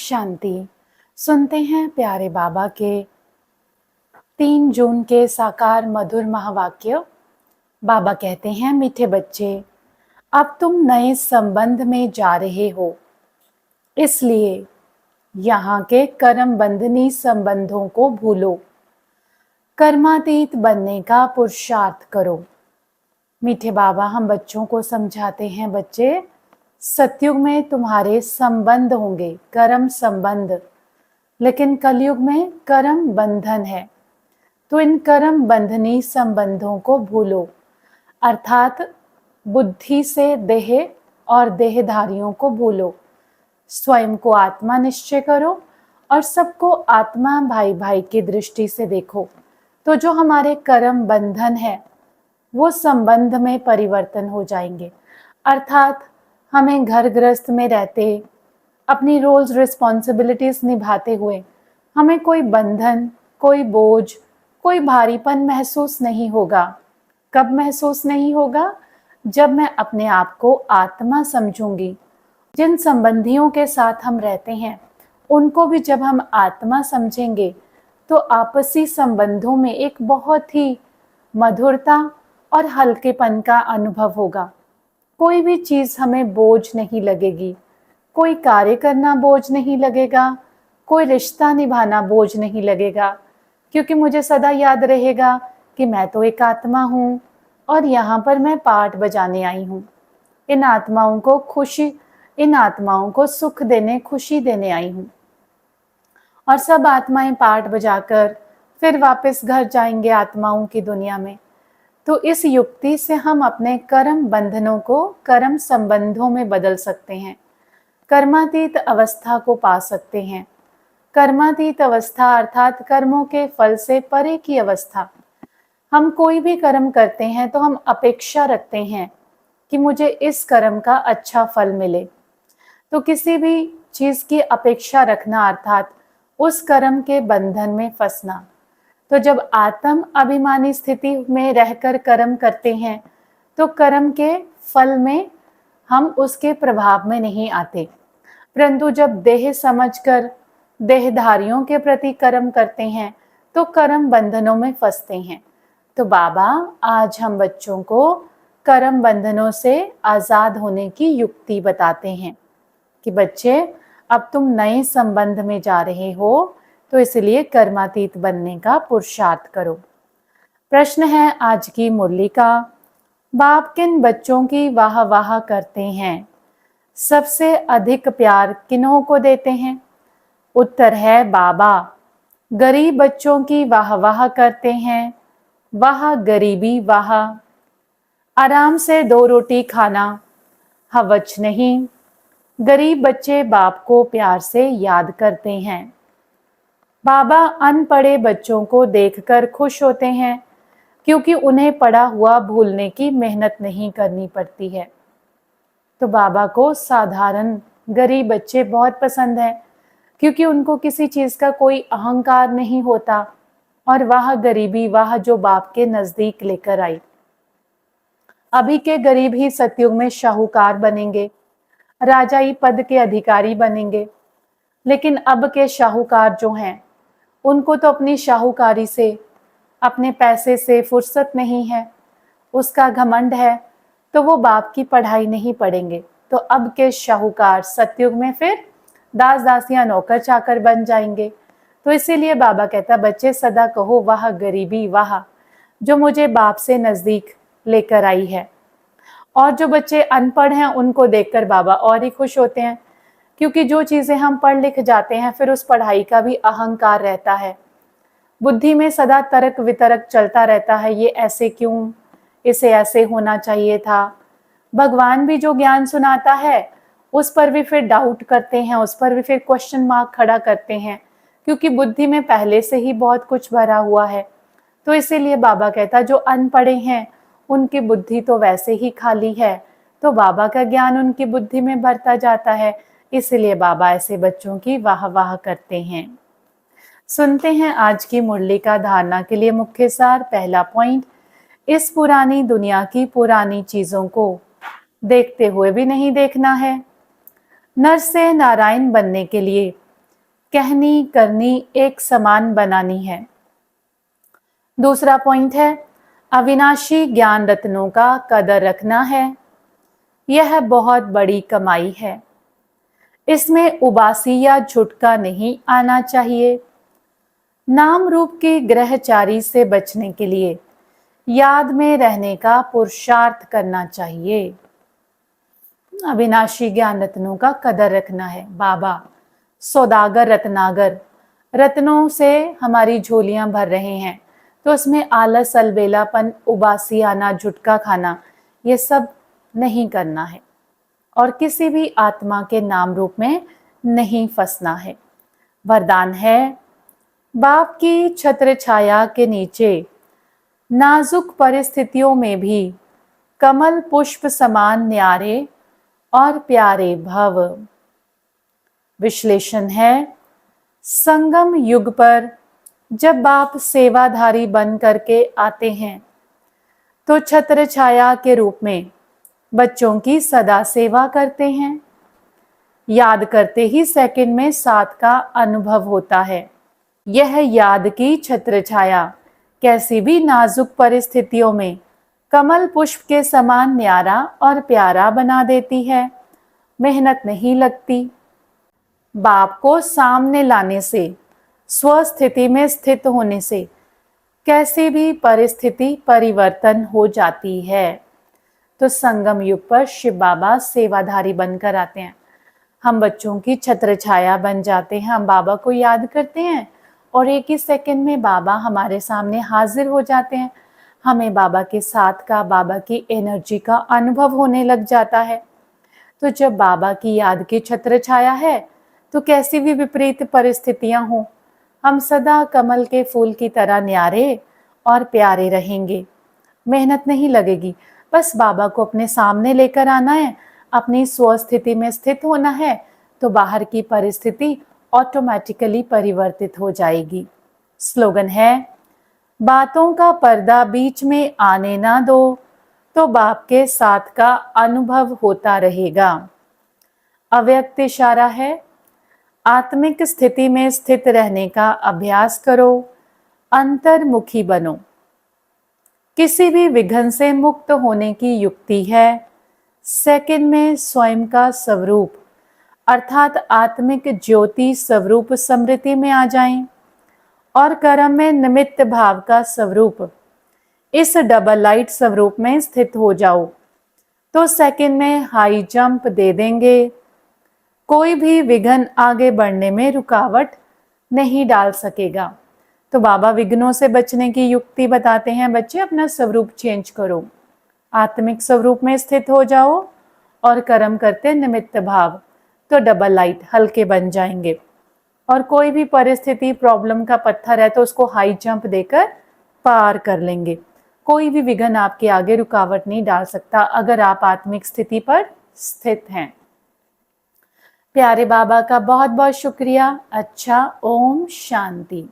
शांति। सुनते हैं प्यारे बाबा के 3 जून के साकार मधुर महावाक्य। बाबा कहते हैं, मीठे बच्चे, अब तुम नए संबंध में जा रहे हो, इसलिए यहाँ के कर्म बंधनी संबंधों को भूलो, कर्मातीत बनने का पुरुषार्थ करो। मीठे बाबा हम बच्चों को समझाते हैं, बच्चे, सतयुग में तुम्हारे संबंध होंगे, कर्म संबंध, लेकिन कलयुग में कर्म बंधन है। तो इन कर्म बंधनी संबंधों को भूलो, अर्थात बुद्धि से देह और देहधारियों को भूलो। स्वयं को आत्मा निश्चय करो और सबको आत्मा भाई भाई की दृष्टि से देखो। तो जो हमारे कर्म बंधन है वो संबंध में परिवर्तन हो जाएंगे। अर्थात हमें घर गृहस्थ में रहते, अपनी रोल्स रिस्पॉन्सिबिलिटीज निभाते हुए हमें कोई बंधन, कोई बोझ, कोई भारीपन महसूस नहीं होगा। कब महसूस नहीं होगा? जब मैं अपने आप को आत्मा समझूंगी। जिन संबंधियों के साथ हम रहते हैं उनको भी जब हम आत्मा समझेंगे तो आपसी संबंधों में एक बहुत ही मधुरता और हल्केपन का अनुभव होगा। कोई भी चीज हमें बोझ नहीं लगेगी, कोई कार्य करना बोझ नहीं लगेगा, कोई रिश्ता निभाना बोझ नहीं लगेगा, क्योंकि मुझे सदा याद रहेगा कि मैं तो एक आत्मा हूँ और यहाँ पर मैं पाठ बजाने आई हूँ। इन आत्माओं को सुख देने, खुशी देने आई हूँ। और सब आत्माएं पाठ बजाकर फिर वापस घर जाएंगे आत्माओं की दुनिया में। तो इस युक्ति से हम अपने कर्म बंधनों को कर्म संबंधों में बदल सकते हैं, कर्मातीत अवस्था को पा सकते हैं। कर्मातीत अवस्था अर्थात कर्मों के फल से परे की अवस्था। हम कोई भी कर्म करते हैं तो हम अपेक्षा रखते हैं कि मुझे इस कर्म का अच्छा फल मिले। तो किसी भी चीज की अपेक्षा रखना अर्थात उस कर्म के बंधन में फंसना। तो जब आत्म अभिमानी स्थिति में रहकर कर्म करते हैं तो कर्म के फल में हम उसके प्रभाव में नहीं आते, परंतु जब देह समझकर देहधारियों के प्रति कर्म करते हैं तो कर्म बंधनों में फंसते हैं। तो बाबा आज हम बच्चों को कर्म बंधनों से आजाद होने की युक्ति बताते हैं कि बच्चे, अब तुम नए संबंध में जा रहे हो, तो इसलिए कर्मातीत बनने का पुरुषार्थ करो। प्रश्न है आज की मुरली का, बाप किन बच्चों की वाह वाह करते हैं? सबसे अधिक प्यार किन्हों को देते हैं? उत्तर है, बाबा गरीब बच्चों की वाह वाह करते हैं। वाह गरीबी वाह। आराम से 2 रोटी खाना, हवच नहीं। गरीब बच्चे बाप को प्यार से याद करते हैं। बाबा अनपढ़े बच्चों को देखकर खुश होते हैं क्योंकि उन्हें पढ़ा हुआ भूलने की मेहनत नहीं करनी पड़ती है। तो बाबा को साधारण गरीब बच्चे बहुत पसंद हैं क्योंकि उनको किसी चीज का कोई अहंकार नहीं होता। और वह गरीबी वाह जो बाप के नजदीक लेकर आई। अभी के गरीब ही सतयुग में शाहूकार बनेंगे, राजाई पद के अधिकारी बनेंगे, लेकिन अब के शाहूकार जो हैं उनको तो अपनी शाहूकारी से, अपने पैसे से फुर्सत नहीं है, उसका घमंड है, तो वो बाप की पढ़ाई नहीं पढ़ेंगे। तो अब के शाहूकार सतयुग में फिर दास दासियां नौकर चाकर बन जाएंगे। तो इसीलिए बाबा कहता, बच्चे सदा कहो वाह गरीबी वाह जो मुझे बाप से नजदीक लेकर आई है। और जो बच्चे अनपढ़ हैं उनको देखकर बाबा और ही खुश होते हैं, क्योंकि जो चीजें हम पढ़ लिख जाते हैं फिर उस पढ़ाई का भी अहंकार रहता है। बुद्धि में सदा तर्क वितर्क चलता रहता है, ये ऐसे क्यों, इसे ऐसे होना चाहिए था। भगवान भी जो ज्ञान सुनाता है उस पर भी फिर डाउट करते हैं, उस पर भी फिर क्वेश्चन मार्क खड़ा करते हैं, क्योंकि बुद्धि में पहले से ही बहुत कुछ भरा हुआ है। तो इसीलिए बाबा कहता, जो अनपढ़े हैं उनकी बुद्धि तो वैसे ही खाली है, तो बाबा का ज्ञान उनकी बुद्धि में भरता जाता है। इसलिए बाबा ऐसे बच्चों की वाह वाह करते हैं। सुनते हैं आज की मुरली का धारणा के लिए मुख्य सार। पहला पॉइंट, इस पुरानी दुनिया की पुरानी चीजों को देखते हुए भी नहीं देखना है। नर से नारायण बनने के लिए कहनी करनी एक समान बनानी है। दूसरा पॉइंट है, अविनाशी ज्ञान रत्नों का कदर रखना है। यह बहुत बड़ी कमाई है। इसमें उबासी या झुटका नहीं आना चाहिए। नाम रूप के ग्रहचारी से बचने के लिए याद में रहने का पुरुषार्थ करना चाहिए। अविनाशी ज्ञान रत्नों का कदर रखना है। बाबा सौदागर रत्नागर, रत्नों से हमारी झोलियां भर रहे हैं, तो उसमें आलस, अलबेलापन, उबासी आना, झुटका खाना, ये सब नहीं करना है और किसी भी आत्मा के नाम रूप में नहीं फंसना है। वरदान है, बाप की छत्र छाया के नीचे नाजुक परिस्थितियों में भी कमल पुष्प समान न्यारे और प्यारे भव। विश्लेषण है, संगम युग पर जब बाप सेवाधारी बन करके आते हैं तो छत्र छाया के रूप में बच्चों की सदा सेवा करते हैं। याद करते ही सेकंड में साथ का अनुभव होता है। यह याद की छत्र छाया कैसी भी नाजुक परिस्थितियों में कमल पुष्प के समान न्यारा और प्यारा बना देती है। मेहनत नहीं लगती। बाप को सामने लाने से, स्वस्थिति में स्थित होने से कैसी भी परिस्थिति परिवर्तन हो जाती है। तो संगम युग पर शिव बाबा सेवाधारी बनकर आते हैं। हम बच्चों की छत्र छाया बन जाते हैं। हम बाबा को याद करते हैं और एक ही सेकंड में बाबा हमारे सामने हाजिर हो जाते हैं। हमें बाबा के साथ का, बाबा की एनर्जी का अनुभव होने लग जाता है। तो जब बाबा की याद की छत्र छाया है तो कैसी भी विपरीत परिस्थितियां हो, हम सदा कमल के फूल की तरह न्यारे और प्यारे रहेंगे। मेहनत नहीं लगेगी, बस बाबा को अपने सामने लेकर आना है, अपनी स्वस्थिति में स्थित होना है, तो बाहर की परिस्थिति ऑटोमेटिकली परिवर्तित हो जाएगी। स्लोगन है, बातों का पर्दा बीच में आने ना दो तो बाप के साथ का अनुभव होता रहेगा। अव्यक्त इशारा है, आत्मिक स्थिति में स्थित रहने का अभ्यास करो, अंतर्मुखी बनो। किसी भी विघ्न से मुक्त होने की युक्ति है, सेकंड में स्वयं का स्वरूप अर्थात आत्मिक ज्योति स्वरूप स्मृति में आ जाएं और कर्म में निमित्त भाव का स्वरूप इस डबल लाइट स्वरूप में स्थित हो जाओ, तो सेकंड में हाई जंप दे देंगे। कोई भी विघ्न आगे बढ़ने में रुकावट नहीं डाल सकेगा। तो बाबा विघ्नों से बचने की युक्ति बताते हैं, बच्चे अपना स्वरूप चेंज करो, आत्मिक स्वरूप में स्थित हो जाओ और कर्म करते निमित्त भाव, तो डबल लाइट हल्के बन जाएंगे और कोई भी परिस्थिति प्रॉब्लम का पत्थर है तो उसको हाई जंप देकर पार कर लेंगे। कोई भी विघ्न आपके आगे रुकावट नहीं डाल सकता अगर आप आत्मिक स्थिति पर स्थित हैं। प्यारे बाबा का बहुत बहुत शुक्रिया। अच्छा, ओम शांति।